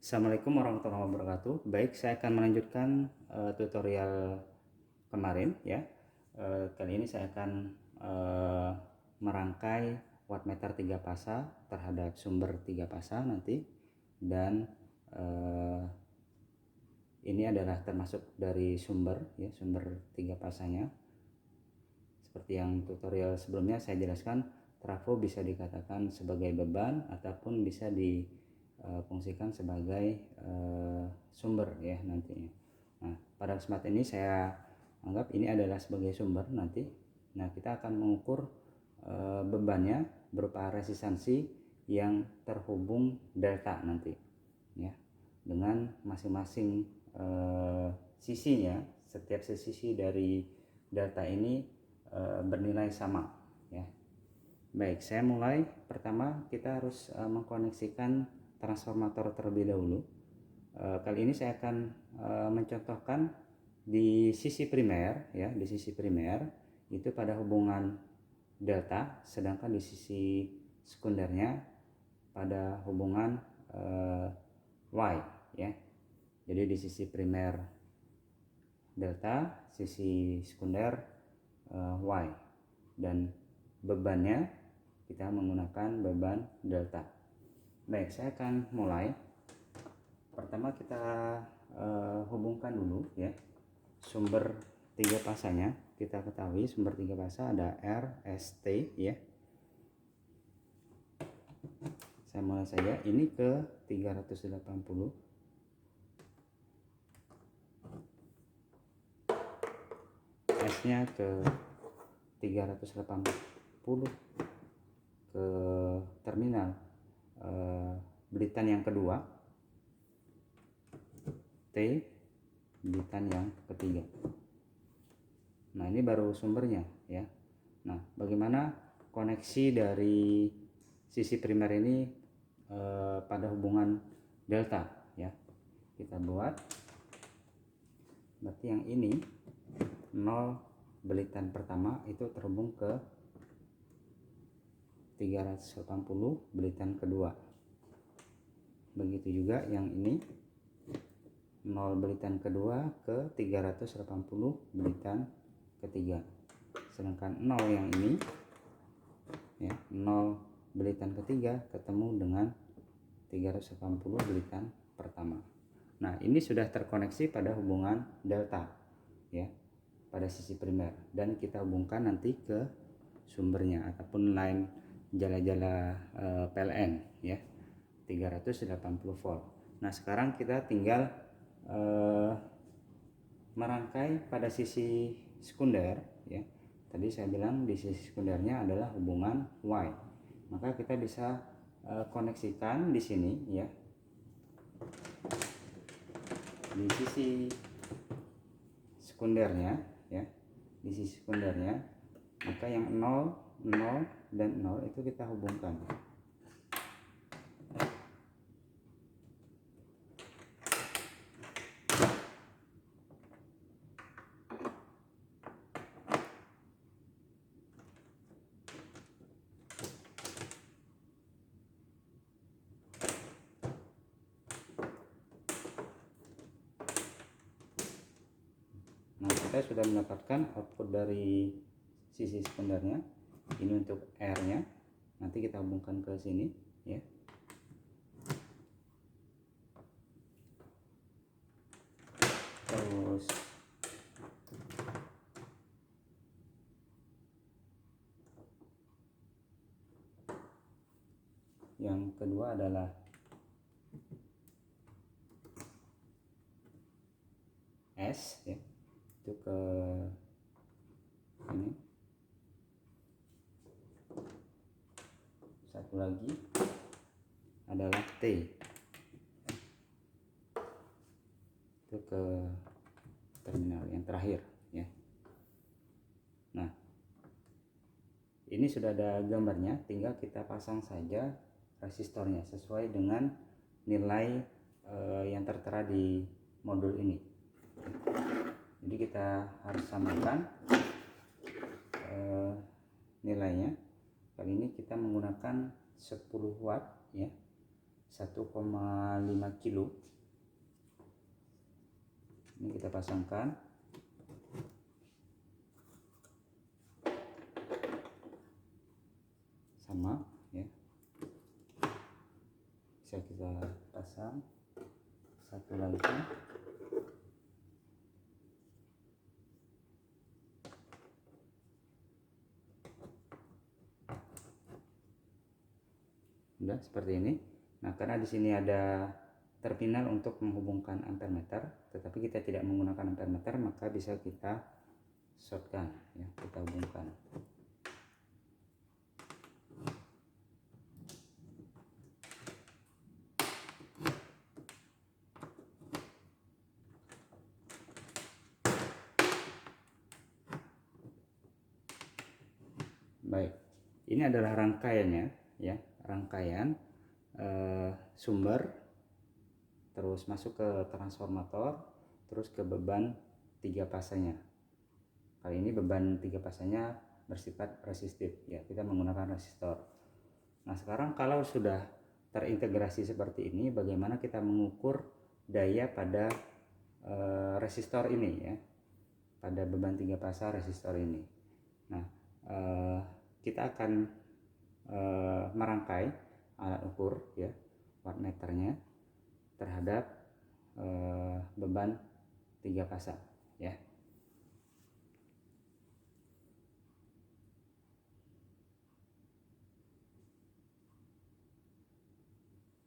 Assalamualaikum warahmatullahi wabarakatuh. Baik, saya akan melanjutkan tutorial kemarin ya. Kali ini saya akan merangkai wattmeter 3 fasa terhadap sumber 3 fasa nanti, dan ini adalah termasuk dari sumber ya, sumber 3 fasanya. Seperti yang tutorial sebelumnya saya jelaskan, trafo bisa dikatakan sebagai beban ataupun bisa difungsikan sebagai sumber ya nantinya. Nah, pada kesempatan ini saya anggap ini adalah sebagai sumber nanti. Nah, kita akan mengukur bebannya berupa resistansi yang terhubung delta nanti ya, dengan masing-masing sisinya. Setiap sisi dari delta ini bernilai sama ya. Baik, saya mulai. Pertama kita harus mengkoneksikan transformator terlebih dahulu. Kali ini saya akan mencontohkan di sisi primer ya, di sisi primer itu pada hubungan delta, sedangkan di sisi sekundernya pada hubungan Y ya. Jadi di sisi primer delta, sisi sekunder Y, dan bebannya kita menggunakan beban delta. Baik, saya akan mulai. Pertama kita hubungkan dulu ya sumber 3 fasanya. Kita ketahui sumber 3 fasa ada R, S, T ya. Saya mulai saja, ini ke 380, S nya ke 380 ke terminal belitan yang kedua, T belitan yang ketiga. Nah, ini baru sumbernya ya. Nah, bagaimana koneksi dari sisi primer ini pada hubungan delta ya. Kita buat, berarti yang ini 0 belitan pertama itu terhubung ke 380 belitan kedua. Begitu juga yang ini 0 belitan kedua ke 380 belitan ketiga. Sedangkan 0 yang ini ya, 0 belitan ketiga ketemu dengan 380 belitan pertama. Nah, ini sudah terkoneksi pada hubungan delta ya, pada sisi primer, dan kita hubungkan nanti ke sumbernya ataupun line jala-jala PLN ya, 380 volt. Nah, sekarang kita tinggal merangkai pada sisi sekunder ya. Tadi saya bilang di sisi sekundernya adalah hubungan Y, maka kita bisa koneksikan di sini ya, di sisi sekundernya ya, di sisi sekundernya, maka yang 0, 0 dan 0 itu kita hubungkan. Nah, kita sudah mendapatkan output dari sisi sekundernya. Ini untuk R-nya. Nanti kita hubungkan ke sini ya. Terus yang kedua adalah S ya, itu ke ini. Satu lagi adalah T, itu ke terminal yang terakhir ya. Nah, ini sudah ada gambarnya, tinggal kita pasang saja resistornya sesuai dengan nilai yang tertera di modul ini. Jadi kita harus samakan nilainya. Kali ini kita menggunakan 10 watt ya, 1,5 kilo. Ini kita pasangkan. Sama ya. Bisa kita pasang satu lagi. Udah seperti ini. Nah, karena di sini ada terminal untuk menghubungkan ampermeter, tetapi kita tidak menggunakan ampermeter, maka bisa kita shortkan ya, kita hubungkan. Baik, ini adalah rangkaiannya ya, rangkaian sumber, terus masuk ke transformator, terus ke beban 3 fasenya. Kali ini beban 3 fasenya bersifat resistif ya, kita menggunakan resistor. Nah, sekarang kalau sudah terintegrasi seperti ini, bagaimana kita mengukur daya pada resistor ini ya, pada beban 3 fasa resistor ini. Nah, kita akan merangkai alat ukur ya, wattmeternya terhadap beban 3 fasa ya.